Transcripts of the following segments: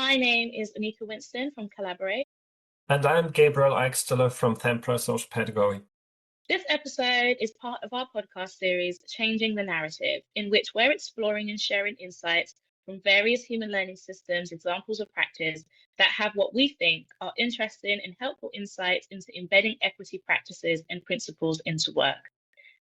My name is Anika Winston from Collaborate. And I'm Gabriel Eichsteller from Templar Social Pedagogy. This episode is part of our podcast series, Changing the Narrative, in which we're exploring and sharing insights from various human learning systems, examples of practice that have what we think are interesting and helpful insights into embedding equity practices and principles into work.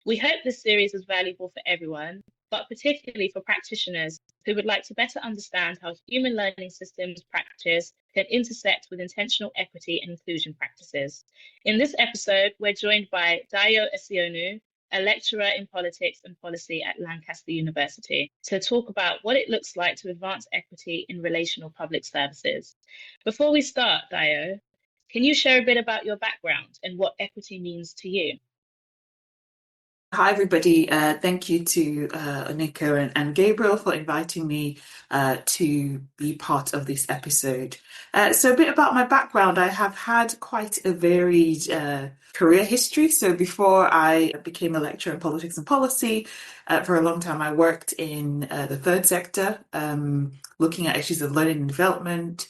We hope this series is valuable for everyone, but particularly for practitioners who would like to better understand how human learning systems practice can intersect with intentional equity and inclusion practices. In this episode, we're joined by Dayo Eseonu, a lecturer in politics and policy at Lancaster University, to talk about what it looks like to advance equity in relational public services. Before we start, Dayo, can you share a bit about your background and what equity means to you? Hi, everybody. Thank you to Anika and Gabriel for inviting me to be part of this episode. So a bit about my background. I have had quite a varied career history. So before I became a lecturer in politics and policy, for a long time I worked in the third sector, looking at issues of learning and development,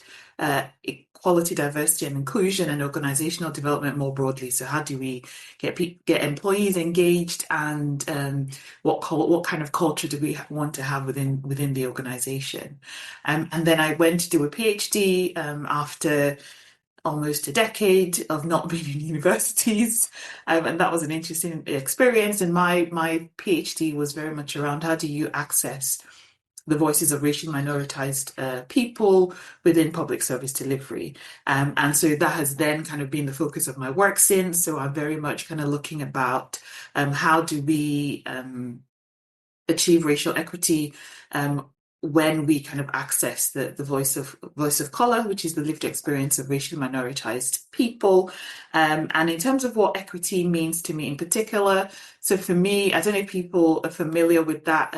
equality, diversity and inclusion, and organizational development more broadly. So how do we get employees engaged, and what kind of culture do we want to have within the organization? And then I went to do a PhD after almost a decade of not being in universities, and that was an interesting experience. And my PhD was very much around how do you access the voices of racially minoritized people within public service delivery. And so that has then kind of been the focus of my work since. So I'm very much kind of looking about how do we achieve racial equity when we kind of access the voice of color, which is the lived experience of racially minoritized people. And in terms of what equity means to me in particular, so for me, I don't know if people are familiar with that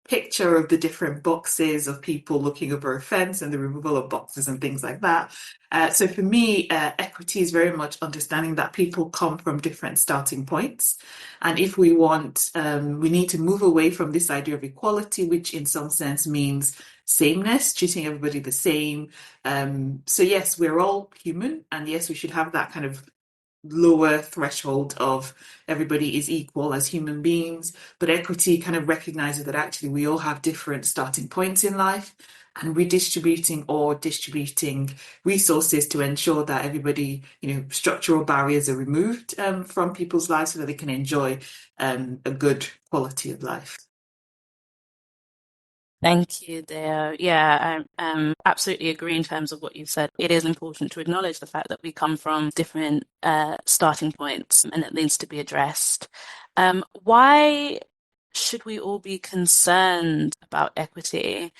picture of the different boxes of people looking over a fence and the removal of boxes and things like that. So for me, equity is very much understanding that people come from different starting points. And if we want, we need to move away from this idea of equality, which in some sense means sameness, treating everybody the same. So yes, we're all human, and yes, we should have that kind of lower threshold of everybody is equal as human beings, but equity kind of recognizes that actually we all have different starting points in life, and redistributing or distributing resources to ensure that everybody, structural barriers are removed from people's lives so that they can enjoy a good quality of life. Thank you, Dale. Yeah, I absolutely agree in terms of what you've said. It is important to acknowledge the fact that we come from different starting points, and it needs to be addressed. Why should we all be concerned about equity,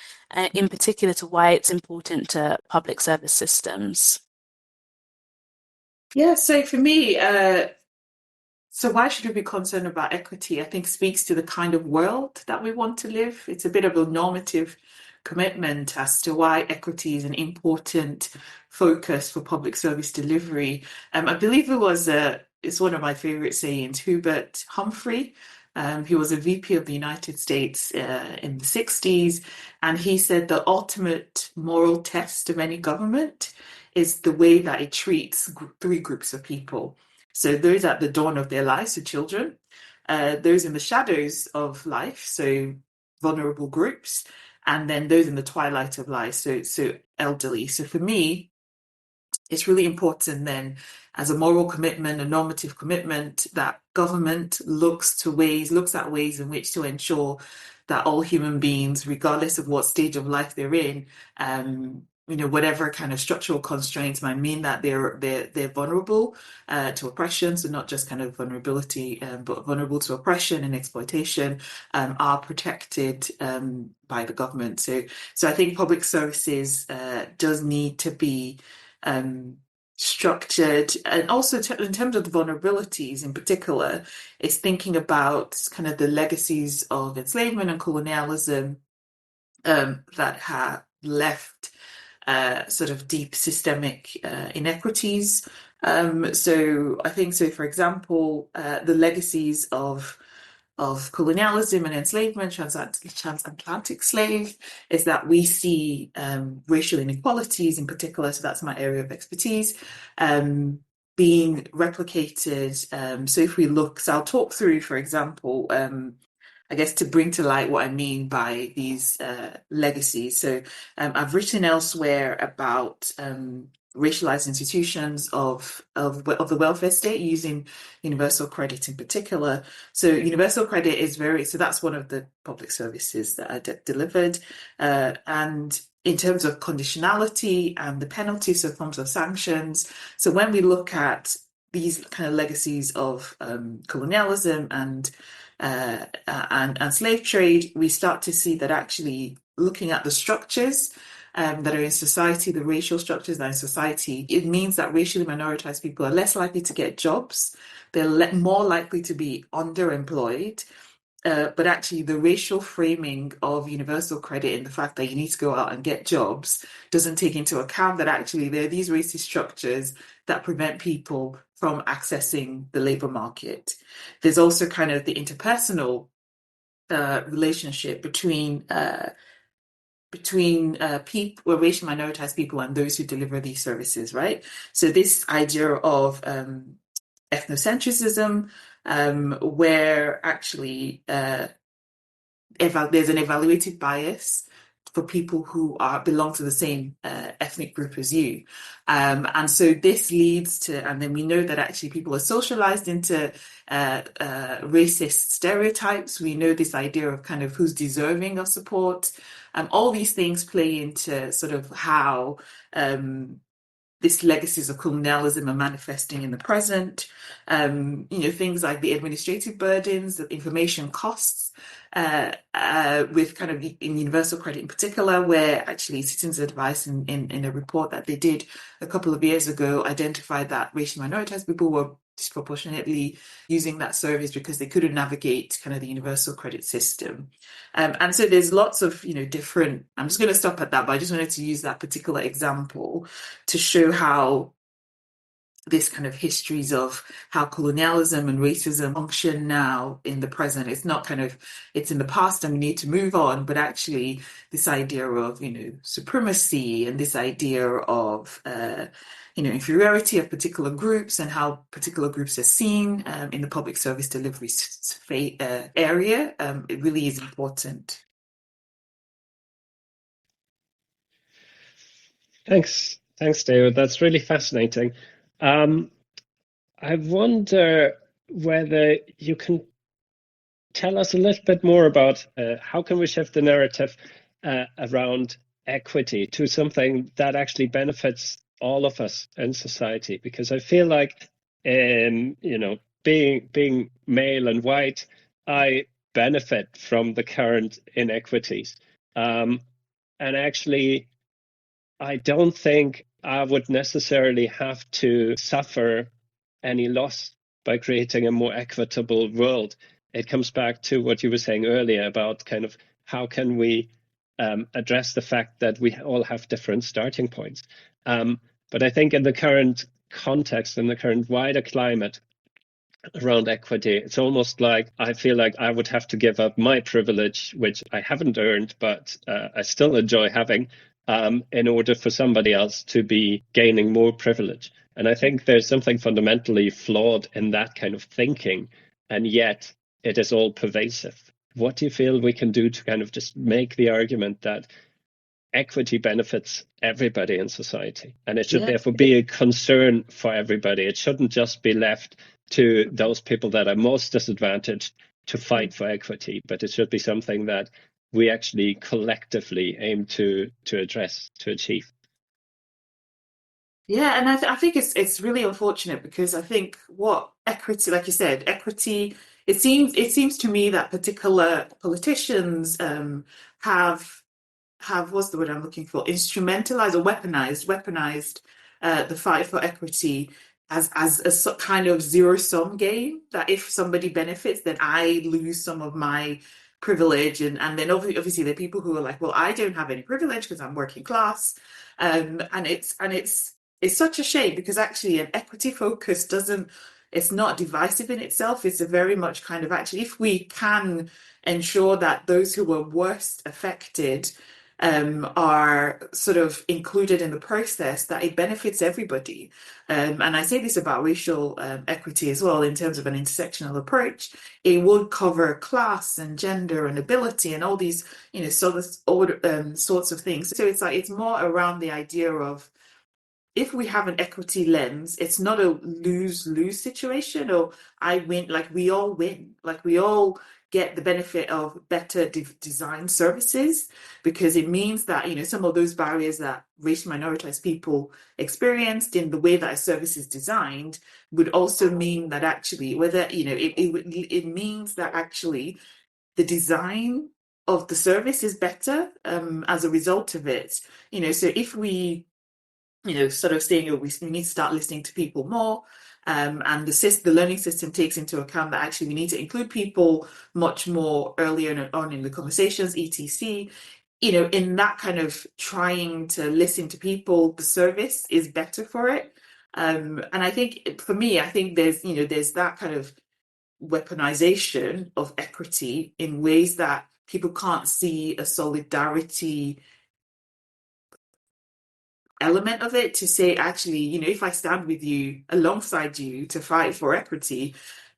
in particular to why it's important to public service systems? Yeah, so for me, so why should we be concerned about equity? I think speaks to the kind of world that we want to live. It's a bit of a normative commitment as to why equity is an important focus for public service delivery. I believe it's one of my favorite sayings, Hubert Humphrey. He was a VP of the United States in the 60s, and he said the ultimate moral test of any government is the way that it treats three groups of people. So those at the dawn of their lives, so children, those in the shadows of life, so vulnerable groups, and then those in the twilight of life, so elderly. So for me, it's really important then, as a moral commitment, a normative commitment, that government looks at ways in which to ensure that all human beings, regardless of what stage of life they're in, whatever kind of structural constraints might mean that they're vulnerable to oppression, so not just kind of vulnerability, but vulnerable to oppression and exploitation, are protected by the government. So I think public services does need to be structured, and also in terms of the vulnerabilities in particular, it's thinking about kind of the legacies of enslavement and colonialism that have left sort of deep systemic inequities. So I think, for example, the legacies of colonialism and enslavement, transatlantic slave, is that we see racial inequalities in particular, so that's my area of expertise, being replicated. So if we look, so I'll talk through, for example, I guess to bring to light what I mean by these legacies. So I've written elsewhere about racialized institutions of the welfare state using universal credit in particular. So universal credit is so that's one of the public services that are delivered. And in terms of conditionality and the penalties, so forms of sanctions. So when we look at these kind of legacies of colonialism and slave trade, we start to see that actually looking at the structures that are in society, the racial structures that are in society, it means that racially minoritized people are less likely to get jobs. They're more likely to be underemployed. But actually, the racial framing of universal credit and the fact that you need to go out and get jobs doesn't take into account that actually there are these racist structures that prevent people from accessing the labor market. There's also kind of the interpersonal relationship between people, racially minoritized people, and those who deliver these services, right? So this idea of ethnocentrism, where actually there's an evaluative bias for people who belong to the same ethnic group as you. And so this leads to, and then we know that actually people are socialized into racist stereotypes. We know this idea of kind of who's deserving of support. All these things play into sort of how these legacies of colonialism are manifesting in the present. Things like the administrative burdens, the information costs, with kind of in universal credit in particular, where actually Citizens Advice in a report that they did a couple of years ago identified that racially minoritized people were disproportionately using that service because they couldn't navigate kind of the universal credit system. And so there's lots of, different, I'm just going to stop at that, but I just wanted to use that particular example to show how this kind of histories of how colonialism and racism function now in the present. It's not kind of, it's in the past and we need to move on, but actually this idea of, supremacy and this idea of, inferiority of particular groups and how particular groups are seen in the public service delivery area, it really is important. Thanks, David. That's really fascinating. I wonder whether you can tell us a little bit more about how can we shift the narrative around equity to something that actually benefits all of us in society? Because I feel like, being male and white, I benefit from the current inequities, and actually, I don't think I would necessarily have to suffer any loss by creating a more equitable world. It comes back to what you were saying earlier about kind of how can we address the fact that we all have different starting points. But I think in the current context, in the current wider climate around equity, it's almost like I feel like I would have to give up my privilege, which I haven't earned, but I still enjoy having, in order for somebody else to be gaining more privilege. And I think there's something fundamentally flawed in that kind of thinking, and yet it is all pervasive. What do you feel we can do to kind of just make the argument that equity benefits everybody in society, and it should therefore be a concern for everybody? It shouldn't just be left to those people that are most disadvantaged to fight for equity, but it should be something that we actually collectively aim to address, to achieve. Yeah, and I think it's really unfortunate because I think what equity, like you said, equity, it seems to me that particular politicians have what's the word I'm looking for? Instrumentalized or weaponized the fight for equity as a kind of zero-sum game, that if somebody benefits, then I lose some of my privilege. And then obviously there are people who are like, well, I don't have any privilege because I'm working class. And it's such a shame because actually an equity focus doesn't it's not divisive in itself. It's a very much kind of, actually, if we can ensure that those who were worst affected are sort of included in the process, that it benefits everybody. And I say this about racial equity as well, in terms of an intersectional approach. It would cover class and gender and ability and all these, sorts of things. So it's like, it's more around the idea of, if we have an equity lens, it's not a lose-lose situation, or I win, like we all win, like we all get the benefit of better design services, because it means that, some of those barriers that racial minoritized people experienced in the way that a service is designed would also mean that actually, it means that actually the design of the service is better as a result of it. So if we sort of saying, we need to start listening to people more. And the learning system takes into account that actually we need to include people much more earlier on in the conversations, etc. In that kind of trying to listen to people, the service is better for it. And I think, for me, there's that kind of weaponization of equity in ways that people can't see a solidarity element of it, to say, actually, if I stand with you, alongside you, to fight for equity,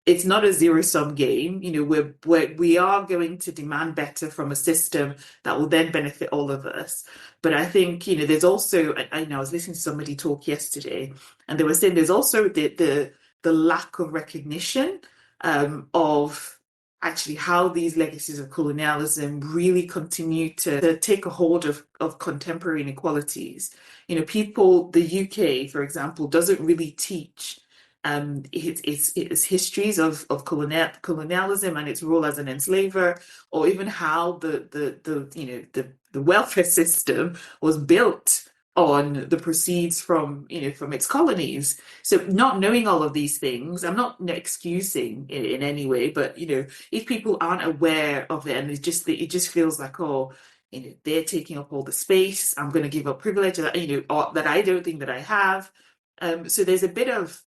it's not a zero-sum game. We are going to demand better from a system that will then benefit all of us. But I think, there's also, I was listening to somebody talk yesterday, and they were saying there's also the lack of recognition of actually how these legacies of colonialism really continue to take a hold of contemporary inequalities. The UK, for example, doesn't really teach its histories of colonialism and its role as an enslaver, or even how the welfare system was built on the proceeds from its colonies. So not knowing all of these things, I'm not excusing in any way, but if people aren't aware of it, and it just feels like, oh, they're taking up all the space, I'm going to give up privilege that that I don't think that I have. So there's a bit of,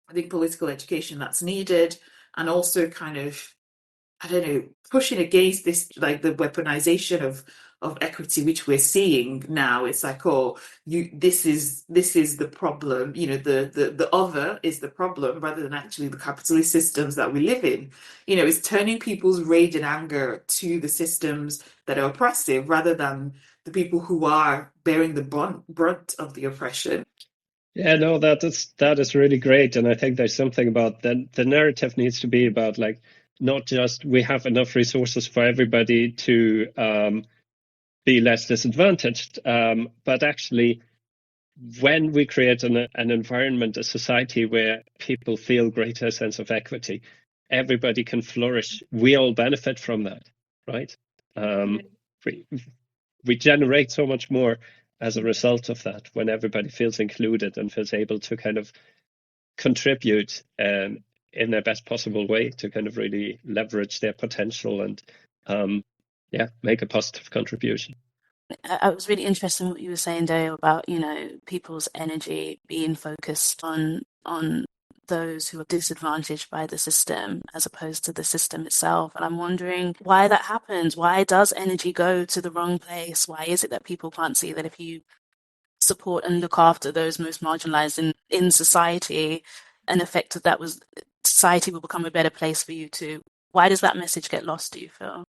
I think, political education that's needed, and also kind of, I don't know, pushing against this, like the weaponization of equity, which we're seeing now. It's like, oh, this is the problem. The other is the problem, rather than actually the capitalist systems that we live in. It's turning people's rage and anger to the systems that are oppressive, rather than the people who are bearing the brunt of the oppression. Yeah, no, that is really great. And I think there's something about the narrative needs to be about, like, not just we have enough resources for everybody to be less disadvantaged, but actually, when we create an environment, a society where people feel greater sense of equity, everybody can flourish. We all benefit from that, right? We generate so much more as a result of that, when everybody feels included and feels able to kind of contribute in their best possible way to kind of really leverage their potential and make a positive contribution. I was really interested in what you were saying, Dayo, about people's energy being focused on those who are disadvantaged by the system as opposed to the system itself. And I'm wondering why that happens. Why does energy go to the wrong place? Why is it that people can't see that if you support and look after those most marginalized in society, an effect of that was society will become a better place for you too? Why does that message get lost, do you feel?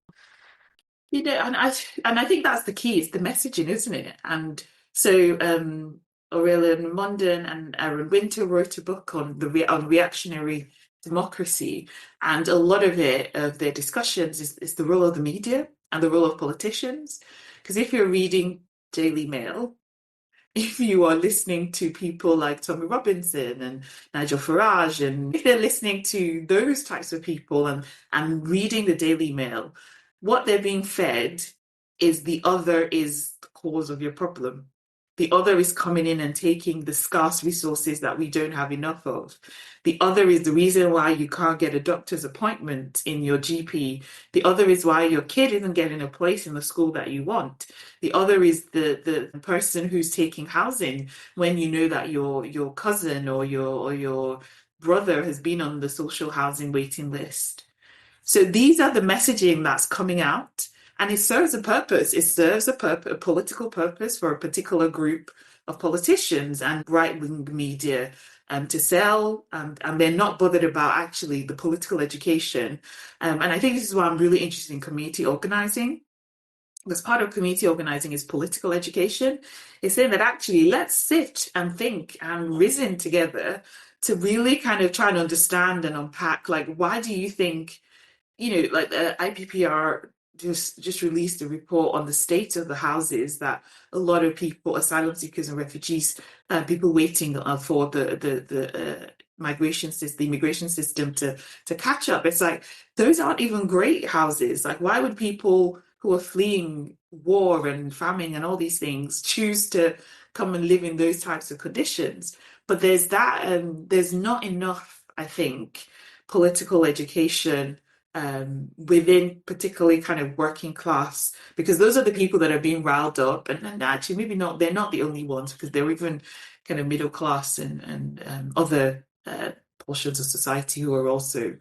And I think that's the key, is the messaging, isn't it? And so Aurelian Munden and Aaron Winter wrote a book on reactionary democracy, and a lot of their discussions is the role of the media and the role of politicians. Because if you're reading Daily Mail, if you are listening to people like Tommy Robinson and Nigel Farage, and if they're listening to those types of people and reading the Daily Mail, what they're being fed is the other is the cause of your problem. The other is coming in and taking the scarce resources that we don't have enough of. The other is the reason why you can't get a doctor's appointment in your GP. The other is why your kid isn't getting a place in the school that you want. The other is the person who's taking housing when you know that your cousin or your brother has been on the social housing waiting list. So these are the messaging that's coming out, and it serves a purpose. It serves a political purpose for a particular group of politicians and right-wing media to sell, and they're not bothered about actually the political education. And I think this is why I'm really interested in community organizing. Because part of community organizing is political education. It's saying that actually let's sit and think and reason together to really kind of try and understand and unpack, like, why do you think, like the IPPR just released a report on the state of the houses that a lot of people, asylum seekers and refugees, people waiting for the immigration system to catch up. It's like, those aren't even great houses. Like, why would people who are fleeing war and famine and all these things choose to come and live in those types of conditions? But there's not enough, I think, political education within particularly kind of working class, because those are the people that are being riled up, and actually maybe not, they're not the only ones, because they're even kind of middle class and other portions of society who are also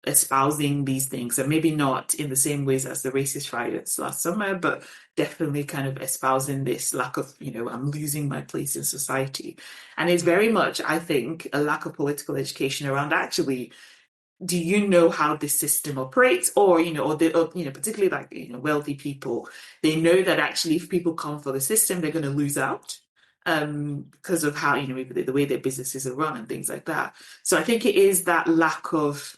espousing these things, and maybe not in the same ways as the racist riots last summer, but definitely kind of espousing this lack of, I'm losing my place in society. And it's very much, I think, a lack of political education around actually, do you know how this system operates? Or, particularly like, wealthy people, they know that actually if people come for the system, they're going to lose out because of how, maybe the way their businesses are run and things like that. So I think it is that lack of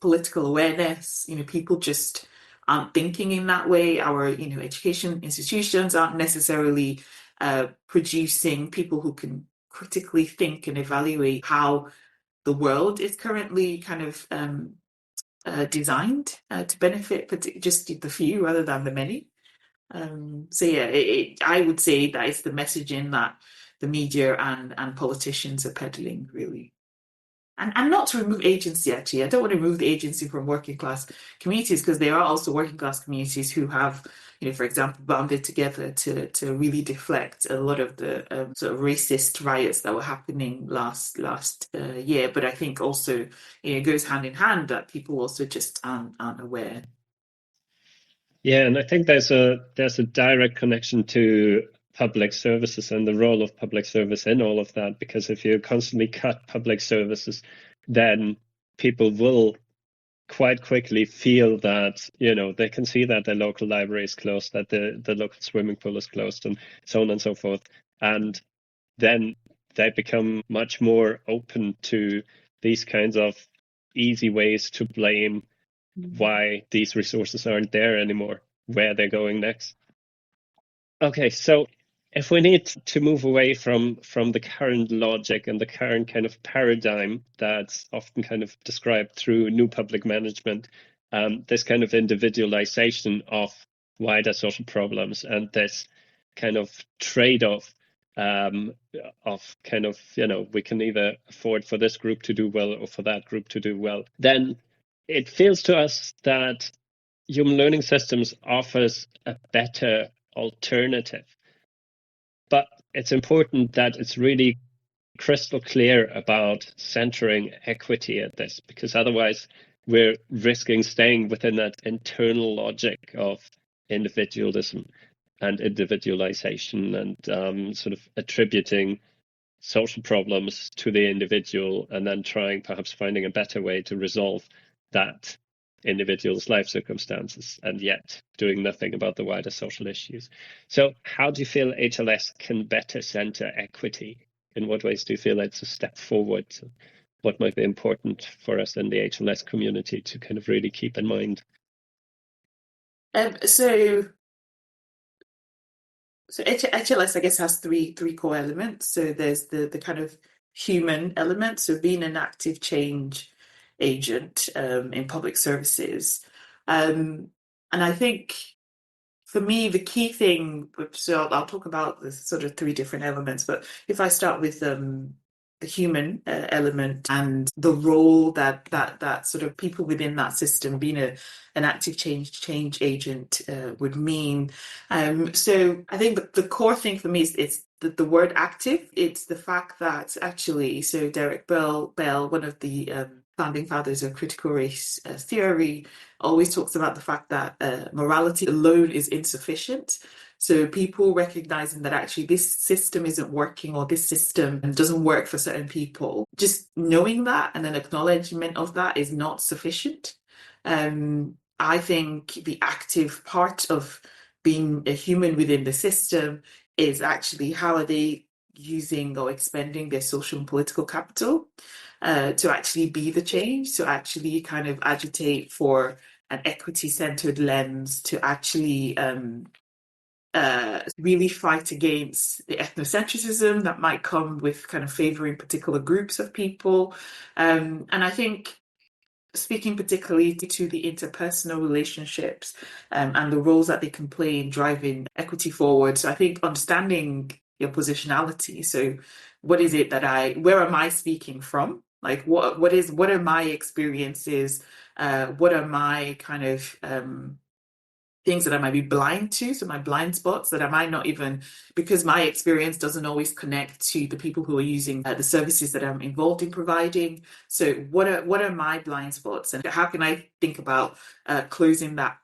political awareness. People just aren't thinking in that way. Our, education institutions aren't necessarily producing people who can critically think and evaluate how the world is currently kind of designed to benefit just the few rather than the many. So yeah, I would say that it's the messaging that the media and politicians are peddling, really. And not to remove agency, actually. I don't want to remove the agency from working class communities, because there are also working class communities who have, for example, banded together to really deflect a lot of the sort of racist riots that were happening last year. But I think also, it goes hand in hand that people also just aren't aware. Yeah, and I think there's a direct connection to public services and the role of public service in all of that, because if you constantly cut public services, then people will quite quickly feel that, they can see that their local library is closed, that the local swimming pool is closed, and so on and so forth. And then they become much more open to these kinds of easy ways to blame why these resources aren't there anymore, where they're going next. Okay, so if we need to move away from the current logic and the current kind of paradigm that's often kind of described through new public management, this kind of individualization of wider social problems and this kind of trade-off of kind of, we can either afford for this group to do well or for that group to do well, then it feels to us that human learning systems offers a better alternative. But it's important that it's really crystal clear about centering equity at this, because otherwise we're risking staying within that internal logic of individualism and individualization and sort of attributing social problems to the individual and then perhaps finding a better way to resolve that individual's life circumstances, and yet doing nothing about the wider social issues. So how do you feel HLS can better center equity? In what ways do you feel it's a step forward? What might be important for us in the HLS community to kind of really keep in mind? So HLS, I guess, has three core elements. So there's the kind of human element, so being an active change agent in public services. And I think for me, the key thing, so I'll talk about the sort of three different elements, but if I start with the human element and the role that sort of people within that system being an active change agent would mean. So I think the core thing for me is the word active. It's the fact that actually, so Derek Bell, one of the founding fathers of critical race theory, always talks about the fact that morality alone is insufficient. So people recognizing that actually this system isn't working, or this system doesn't work for certain people, just knowing that and an acknowledgement of that is not sufficient. I think the active part of being a human within the system is actually how are they using or expending their social and political capital to actually be the change, to actually kind of agitate for an equity-centered lens, to actually really fight against the ethnocentrism that might come with kind of favoring particular groups of people. And I think, speaking particularly to the interpersonal relationships and the roles that they can play in driving equity forward. So I think understanding your positionality. So what is it that where am I speaking from? Like what are my experiences? What are my kind of things that I might be blind to, so my blind spots that I might not even, because my experience doesn't always connect to the people who are using the services that I'm involved in providing. So what are my blind spots, and how can I think about closing that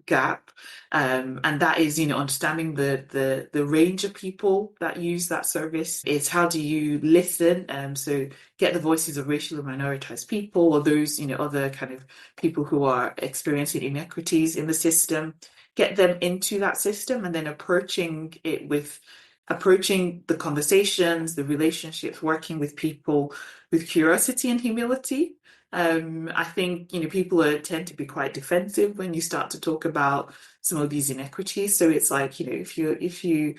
gap? And that is, understanding the range of people that use that service. It's how do you listen? So get the voices of racial and minoritized people, or those, other kind of people who are experiencing inequities in the system, get them into that system, and then approaching the conversations, the relationships, working with people with curiosity and humility. I think people tend to be quite defensive when you start to talk about some of these inequities. So it's like, if you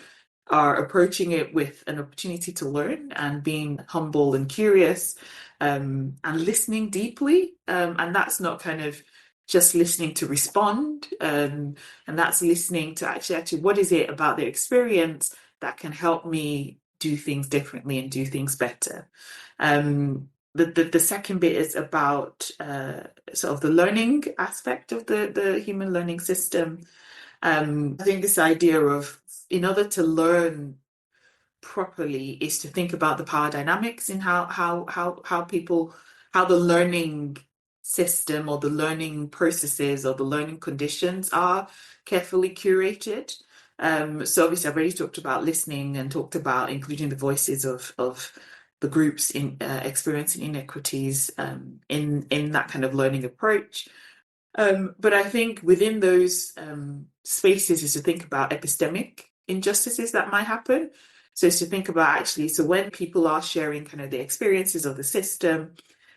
are approaching it with an opportunity to learn and being humble and curious, and listening deeply, and that's not kind of just listening to respond, and that's listening to actually what is it about their experience that can help me do things differently and do things better. The second bit is about sort of the learning aspect of the human learning system. I think this idea of, in order to learn properly, is to think about the power dynamics in how the learning system or the learning processes or the learning conditions are carefully curated. So obviously I've already talked about listening and talked about including the voices of the groups in experiencing inequities in that kind of learning approach. But I think within those spaces is to think about epistemic injustices that might happen. So it's to think about actually, so when people are sharing kind of the experiences of the system,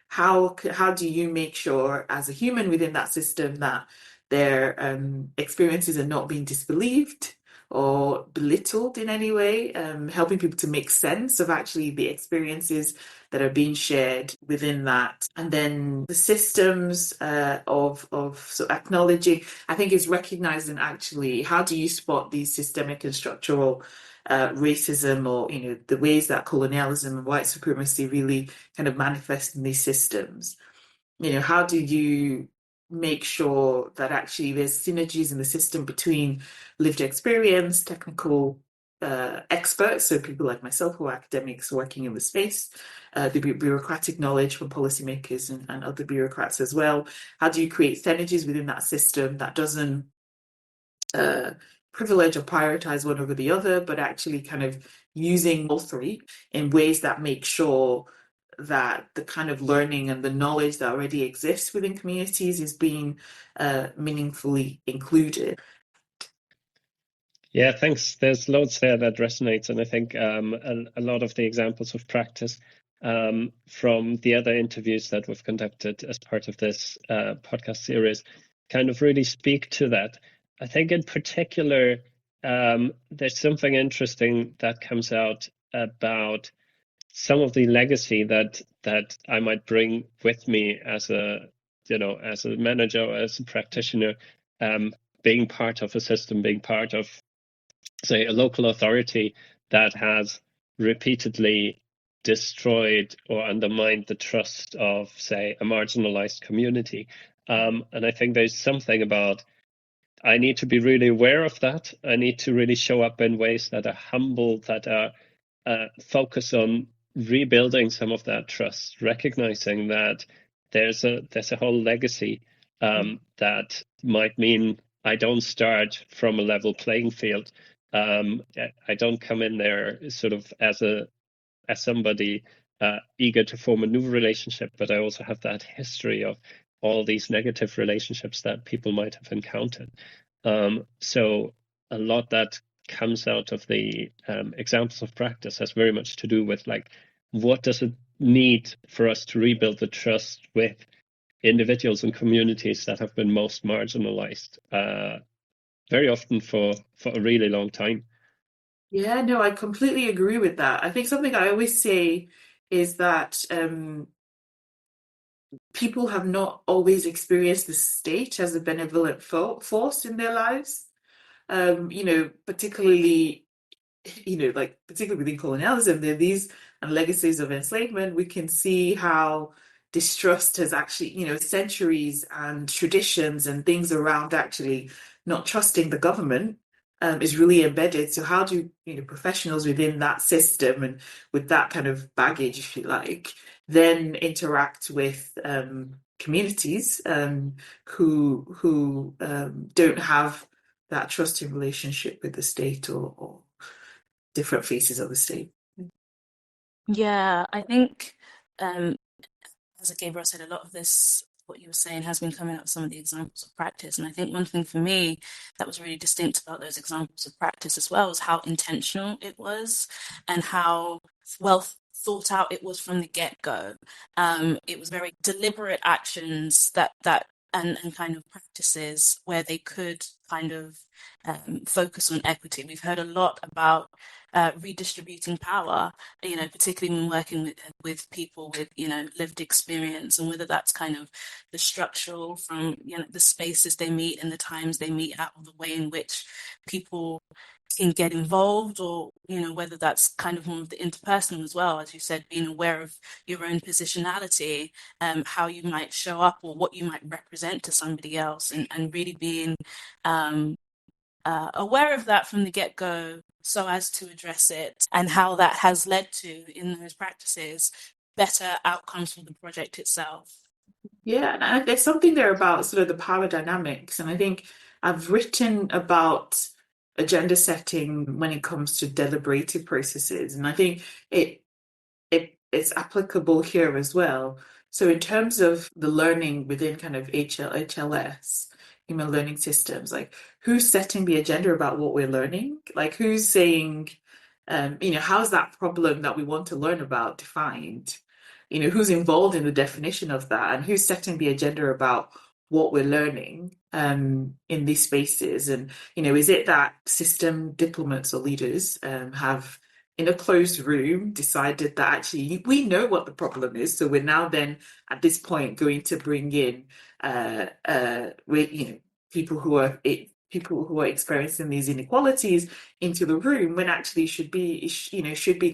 how do you make sure as a human within that system that their experiences are not being disbelieved or belittled in any way, helping people to make sense of actually the experiences that are being shared within that. And then the systems of so acknowledging, I think, is recognizing actually how do you spot these systemic and structural racism, or the ways that colonialism and white supremacy really kind of manifest in these systems. How do you make sure that actually there's synergies in the system between lived experience, technical experts, so people like myself who are academics working in the space, the bureaucratic knowledge from policymakers and other bureaucrats as well. How do you create synergies within that system that doesn't privilege or prioritize one over the other, but actually kind of using all three in ways that make sure that the kind of learning and the knowledge that already exists within communities is being meaningfully included. Yeah, thanks. There's loads there that resonates, and I think a lot of the examples of practice from the other interviews that we've conducted as part of this podcast series kind of really speak to that. I think in particular, there's something interesting that comes out about some of the legacy that I might bring with me as a manager or as a practitioner, being part of a system, being part of, say, a local authority that has repeatedly destroyed or undermined the trust of, say, a marginalized community. And I think there's something about I need to be really aware of that. I need to really show up in ways that are humble, that are focus on rebuilding some of that trust, recognizing that there's a whole legacy that might mean I don't start from a level playing field. I don't come in there sort of as somebody eager to form a new relationship, but I also have that history of all these negative relationships that people might have encountered. So a lot that comes out of the examples of practice has very much to do with, like, what does it need for us to rebuild the trust with individuals and communities that have been most marginalized, very often for a really long time. Yeah, no, I completely agree with that. I think something I always say is that people have not always experienced the state as a benevolent force in their lives. Particularly, like particularly within colonialism, there are these and legacies of enslavement. We can see how distrust has actually, centuries and traditions and things around actually not trusting the government is really embedded. So how do professionals within that system and with that kind of baggage, if you like, then interact with communities who don't have that trusting relationship with the state or different faces of the state? Yeah, I think, as Gabriel said, a lot of this, what you were saying, has been coming up with some of the examples of practice. And I think one thing for me that was really distinct about those examples of practice as well was how intentional it was and how well thought out it was from the get-go. It was very deliberate actions and kind of practices where they could kind of focus on equity. We've heard a lot about redistributing power, particularly when working with people with, lived experience, and whether that's kind of the structural from, the spaces they meet and the times they meet at, or the way in which people can get involved, or, whether that's kind of more of the interpersonal as well, as you said, being aware of your own positionality, how you might show up or what you might represent to somebody else, and really being aware of that from the get-go so as to address it, and how that has led to, in those practices, better outcomes for the project itself. Yeah, and there's something there about sort of the power dynamics. And I think I've written about agenda setting when it comes to deliberative processes. And I think it's applicable here as well. So in terms of the learning within kind of HLS, Human Learning Systems, like who's setting the agenda about what we're learning? Like who's saying, how's that problem that we want to learn about defined? Who's involved in the definition of that, and who's setting the agenda about what we're learning in these spaces? And, is it that system diplomats or leaders have in a closed room decided that actually we know what the problem is, so we're now then at this point going to bring in people who are experiencing these inequalities into the room, when actually should be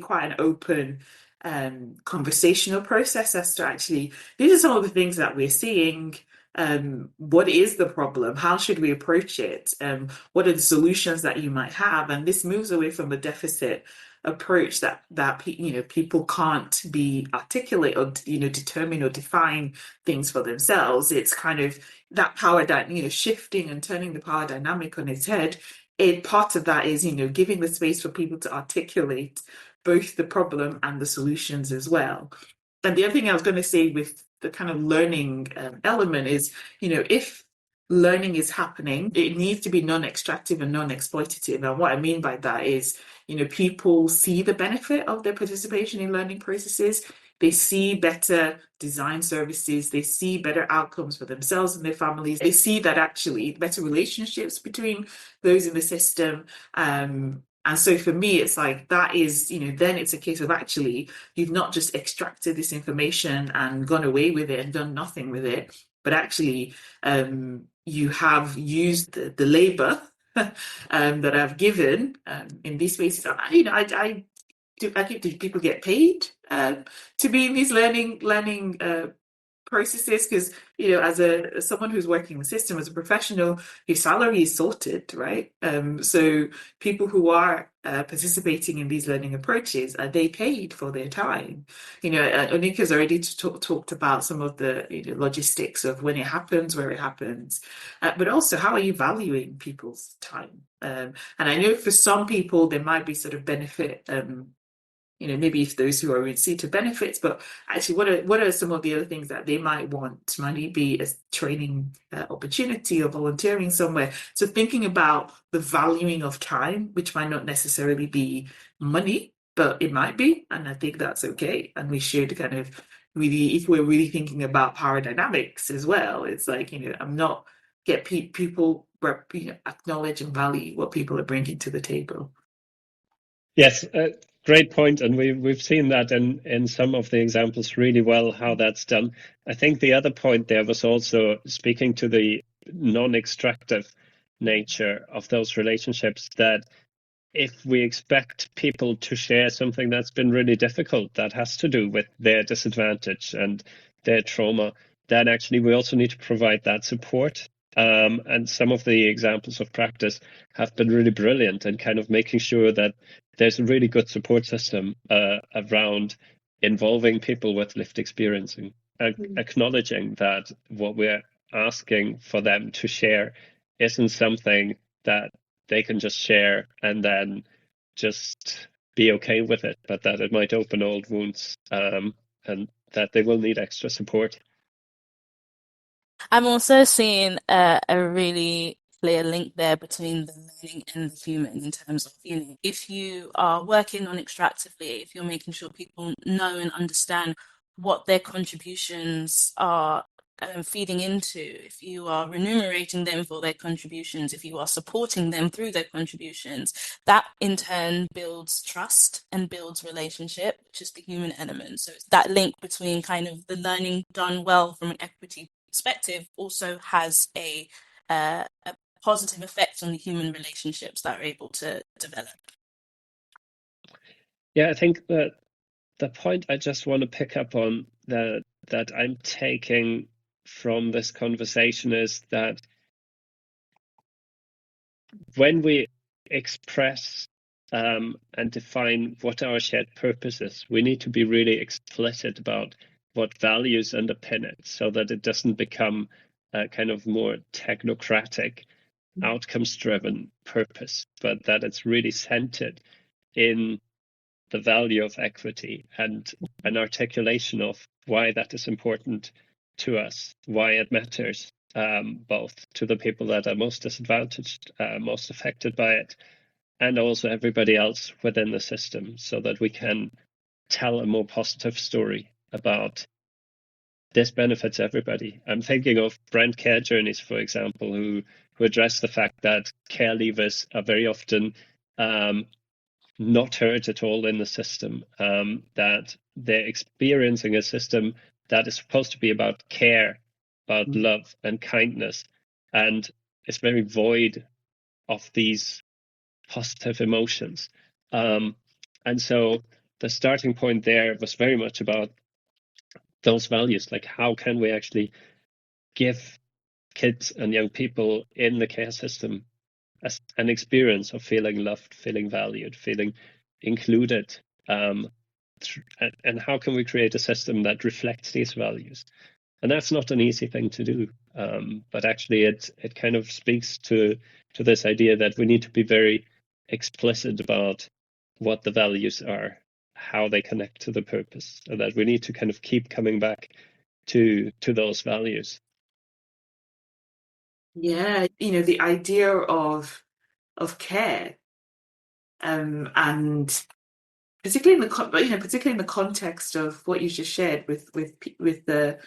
quite an open conversational process as to actually, these are some of the things that we're seeing. What is the problem? How should we approach it? What are the solutions that you might have? And this moves away from the deficit approach that people can't be articulate or determine or define things for themselves. It's kind of that power shifting and turning the power dynamic on its head. Part of that is giving the space for people to articulate both the problem and the solutions as well. And the other thing I was going to say with the kind of learning element is, if learning is happening, it needs to be non-extractive and non-exploitative. And what I mean by that is, people see the benefit of their participation in learning processes. They see better design services. They see better outcomes for themselves and their families. They see that actually better relationships between those in the system. And so for me, it's like that is, then it's a case of actually, you've not just extracted this information and gone away with it and done nothing with it, but actually you have used the labor that I've given in these spaces. Do people get paid to be in these learning processes? Because, as someone who's working in the system, as a professional, your salary is sorted, right? So people who are participating in these learning approaches, are they paid for their time? Onika's already talked about some of the logistics of when it happens, where it happens, but also how are you valuing people's time? And I know for some people there might be sort of benefit. Maybe if those who are in receipt of benefits, but actually, what are some of the other things that they might want? Might it be a training opportunity or volunteering somewhere? So thinking about the valuing of time, which might not necessarily be money, but it might be, and I think that's okay. And we should kind of really, if we're really thinking about power dynamics as well, it's like, I'm not get people acknowledge and value what people are bringing to the table. Yes, great point, and we've seen that in some of the examples really well how that's done. I think the other point there was also speaking to the non-extractive nature of those relationships, that if we expect people to share something that's been really difficult, that has to do with their disadvantage and their trauma, then actually we also need to provide that support. And some of the examples of practice have been really brilliant in kind of making sure that there's a really good support system around involving people with lived experience and acknowledging that what we're asking for them to share isn't something that they can just share and then just be okay with it, but that it might open old wounds, and that they will need extra support. I'm also seeing a really clear link there between the learning and the human, in terms of, if you are working non-extractively, if you're making sure people know and understand what their contributions are feeding into, if you are remunerating them for their contributions, if you are supporting them through their contributions, that in turn builds trust and builds relationship, which is the human element. So it's that link between kind of the learning done well from an equity perspective also has a positive effect on the human relationships that are able to develop. Yeah, I think that the point I just want to pick up on that I'm taking from this conversation is that when we express and define what our shared purpose is, we need to be really explicit about what values underpin it, so that it doesn't become a kind of more technocratic, outcomes-driven purpose, but that it's really centered in the value of equity and an articulation of why that is important to us, why it matters, both to the people that are most disadvantaged, most affected by it, and also everybody else within the system, so that we can tell a more positive story about this benefits everybody. I'm thinking of brand care journeys, for example, who address the fact that care leavers are very often not heard at all in the system, that they're experiencing a system that is supposed to be about care, about love and kindness, and it's very void of these positive emotions. And so the starting point there was very much about those values, like how can we actually give kids and young people in the care system an experience of feeling loved, feeling valued, feeling included, and how can we create a system that reflects these values? And that's not an easy thing to do, but actually it kind of speaks to this idea that we need to be very explicit about what the values are, how they connect to the purpose, and that we need to kind of keep coming back to those values. Yeah, the idea of care, and particularly in the context of what you just shared with the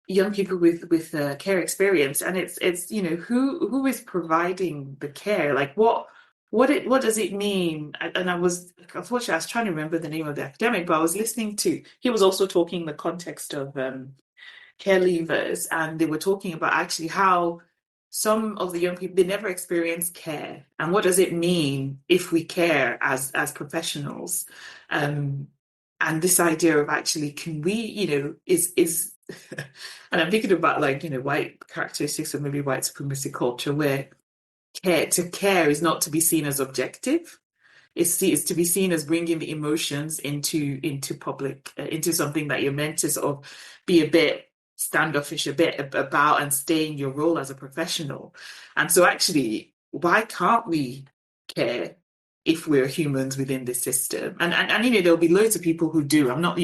young people with care experience, and it's who is providing the care, like what does it mean? And unfortunately I was trying to remember the name of the academic, but I was listening to, he was also talking in the context of care leavers, and they were talking about actually how some of the young people, they never experience care, and what does it mean if we care as professionals, and this idea of actually, can we, is And I'm thinking about like, white characteristics of maybe white supremacy culture where care is not to be seen as objective. It's to be seen as bringing the emotions into public, into something that you're meant to sort of be a bit standoffish, a bit about, and stay in your role as a professional. And so actually, why can't we care if we're humans within the system? And there'll be loads of people who do. I'm not,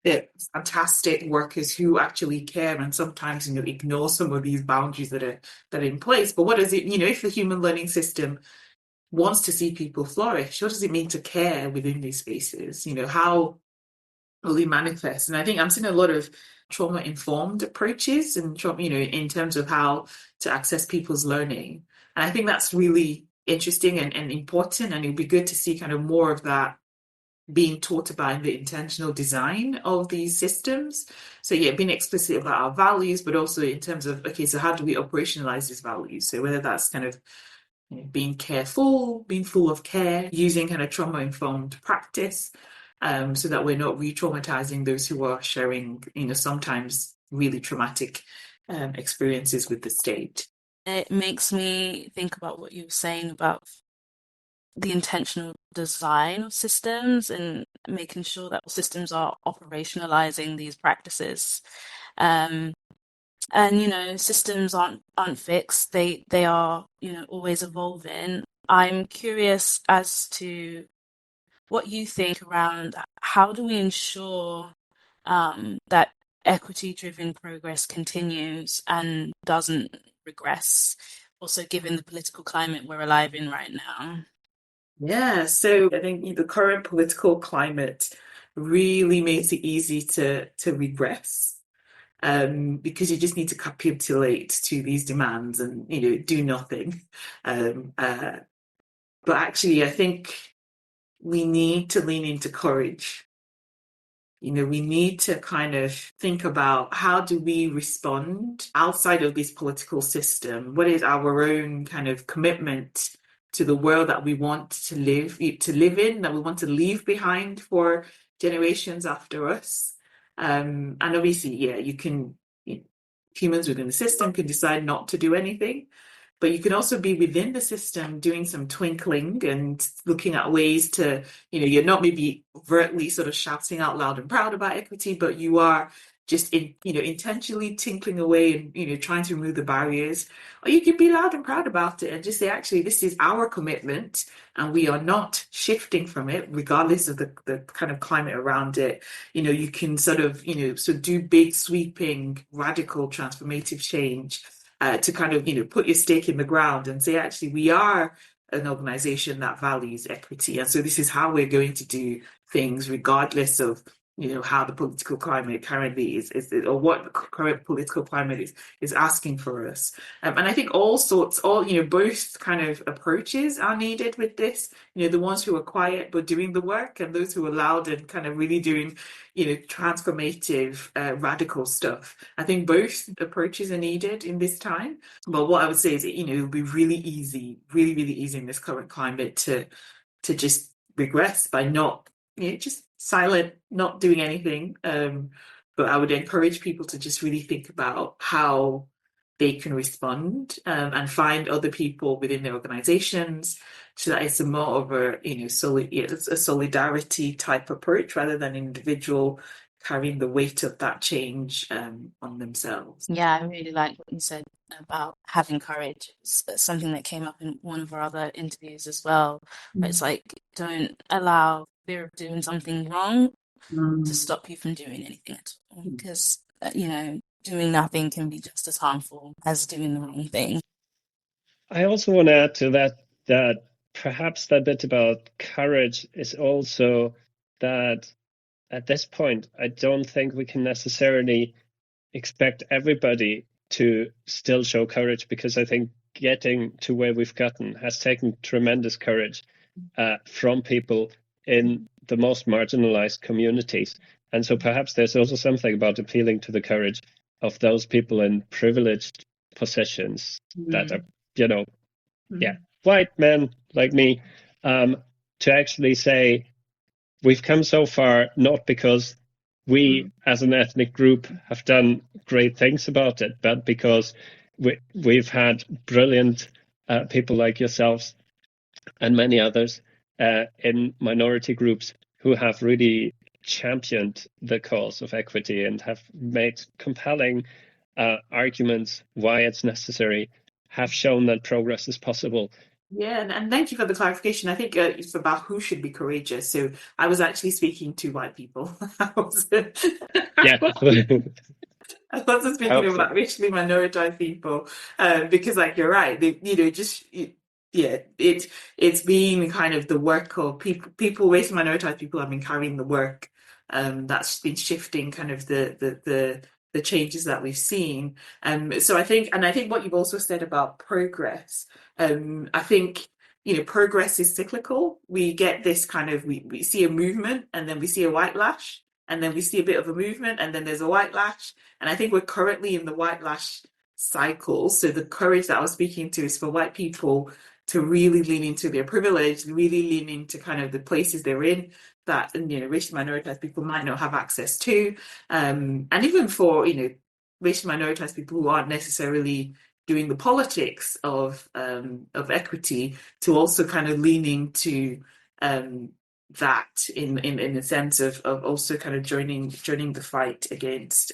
they're fantastic workers who actually care and sometimes, ignore some of these boundaries that are in place. But what does it, if the human learning system wants to see people flourish, what does it mean to care within these spaces? How will it manifest? And I think I'm seeing a lot of trauma-informed approaches and in terms of how to access people's learning. And I think that's really interesting and important. And it'd be good to see kind of more of that being taught about in the intentional design of these systems. So yeah, being explicit about our values, but also in terms of, okay, so how do we operationalize these values? So whether that's kind of being careful, being full of care, using kind of trauma-informed practice, so that we're not re-traumatizing those who are sharing, sometimes really traumatic experiences with the state. It makes me think about what you were saying about the intentional design of systems and making sure that systems are operationalizing these practices. And systems aren't fixed. They are always evolving. I'm curious as to what you think around how do we ensure that equity-driven progress continues and doesn't regress, also given the political climate we're alive in right now. Yeah, so I think the current political climate really makes it easy to regress. Because you just need to capitulate to these demands and do nothing. But actually, I think we need to lean into courage. We need to kind of think about how do we respond outside of this political system? What is our own kind of commitment to the world that we want to live in, that we want to leave behind for generations after us? And obviously, yeah, humans within the system can decide not to do anything. But you can also be within the system doing some twinkling and looking at ways to, you're not maybe overtly sort of shouting out loud and proud about equity, but you are just intentionally tinkling away and trying to remove the barriers. Or you can be loud and proud about it and just say, actually, this is our commitment and we are not shifting from it, regardless of the kind of climate around it. You can sort of do big, sweeping, radical, transformative change. To kind of put your stake in the ground and say, actually, we are an organization that values equity, and so this is how we're going to do things, regardless of how the political climate currently is or what the current political climate is asking for us. And I think both kind of approaches are needed with this. The ones who are quiet but doing the work, and those who are loud and kind of really doing transformative, radical stuff. I think both approaches are needed in this time. But what I would say is, it'll be really easy in this current climate to just regress by not, just silent, not doing anything. But I would encourage people to just really think about how they can respond and find other people within their organizations, so that it's a more of a solidarity type approach rather than individual carrying the weight of that change on themselves. Yeah, I really like what you said about having courage. It's something that came up in one of our other interviews as well. But it's like, don't allow fear of doing something wrong to stop you from doing anything at all. Because, doing nothing can be just as harmful as doing the wrong thing. I also want to add to that perhaps that bit about courage is also that at this point, I don't think we can necessarily expect everybody to still show courage, because I think getting to where we've gotten has taken tremendous courage from people in the most marginalized communities. And so perhaps there's also something about appealing to the courage of those people in privileged positions that are, white men like me, to actually say, we've come so far not because we as an ethnic group have done great things about it, but because we've had brilliant people like yourselves and many others in minority groups who have really championed the cause of equity and have made compelling arguments why it's necessary, have shown that progress is possible. Yeah, and thank you for the clarification. I think it's about who should be courageous. So I was actually speaking to white people. Yeah. I wasn't speaking about racially minoritized people, because, like, you're right. Yeah, it's been kind of the work of people. Racially minoritized people have been carrying the work. That's been shifting kind of the changes that we've seen. So I think what you've also said about progress. I think, progress is cyclical. We get this kind of we see a movement, and then we see a white lash, and then we see a bit of a movement, and then there's a white lash. And I think we're currently in the white lash cycle. So the courage that I was speaking to is for white people to really lean into their privilege, really lean into kind of the places they're in that, racially minoritized people might not have access to. And even for, racially minoritized people who aren't necessarily doing the politics of equity, to also kind of lean into that in the sense of also kind of joining the fight against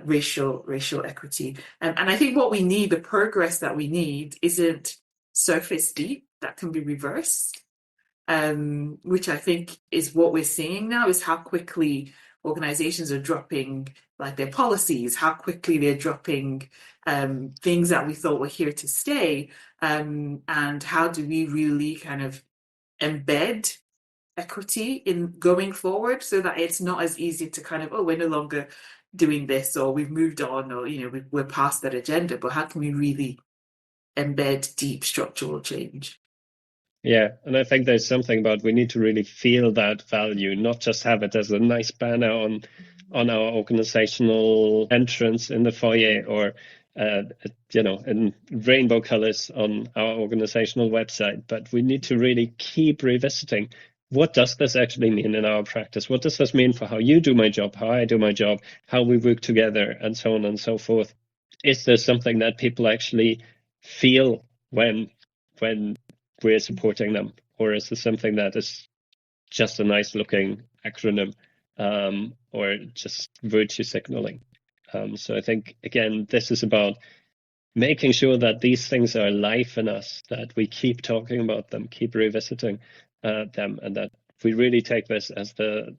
racial equity. And I think what we need, the progress that we need, isn't surface deep, that can be reversed, which I think is what we're seeing now, is how quickly organizations are dropping like their policies, how quickly they're dropping things that we thought were here to stay, and how do we really kind of embed equity in going forward, so that it's not as easy to kind of, we're no longer doing this, or we've moved on, or we're past that agenda, but how can we really embed deep structural change? Yeah, and I think there's something about, we need to really feel that value, not just have it as a nice banner on our organizational entrance in the foyer, or in rainbow colors on our organizational website, but we need to really keep revisiting, what does this actually mean in our practice? What does this mean for how you do my job, how I do my job, how we work together, and so on and so forth? Is there something that people actually feel when we're supporting them, or is this something that is just a nice looking acronym, or just virtue signaling? So I think, again, this is about making sure that these things are alive in us, that we keep talking about them, keep revisiting them, and that we really take this as the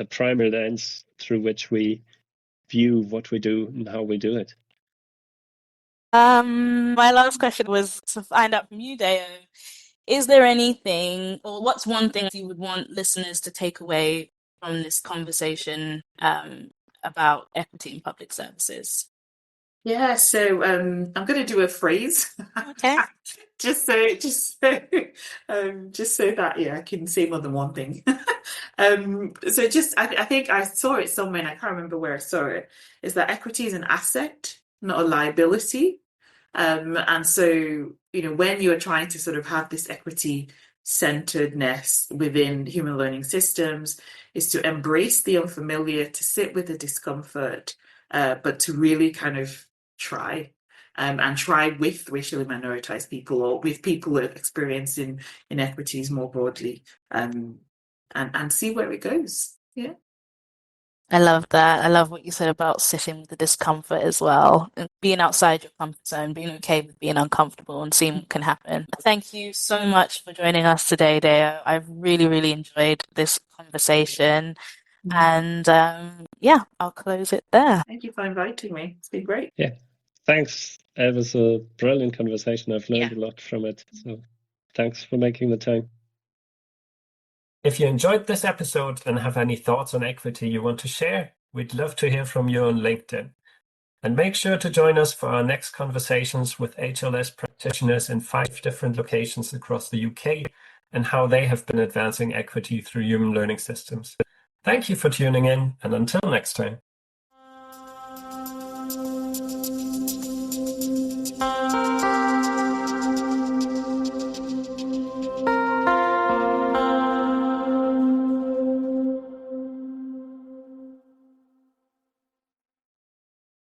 primary lens through which we view what we do and how we do it. My last question was to find out from you, Dayo, is there anything, or what's one thing you would want listeners to take away from this conversation about equity in public services? Yeah, so I'm going to do a phrase. Okay. just so that I can say more than one thing. So I think I saw it somewhere, and I can't remember where I saw it. Is that equity is an asset, not a liability. And so, when you're trying to sort of have this equity centeredness within human learning systems, is to embrace the unfamiliar, to sit with the discomfort, but to really kind of try, and try with racially minoritized people, or with people who are experiencing inequities more broadly, and see where it goes. Yeah. I love that. I love what you said about sitting with the discomfort as well, and being outside your comfort zone, being okay with being uncomfortable and seeing what can happen. Thank you so much for joining us today, Dayo. I've really, really enjoyed this conversation. And I'll close it there. Thank you for inviting me. It's been great. Yeah, thanks. It was a brilliant conversation. I've learned a lot from it. So thanks for making the time. If you enjoyed this episode and have any thoughts on equity you want to share, we'd love to hear from you on LinkedIn. And make sure to join us for our next conversations with HLS practitioners in 5 different locations across the UK, and how they have been advancing equity through human learning systems. Thank you for tuning in, and until next time.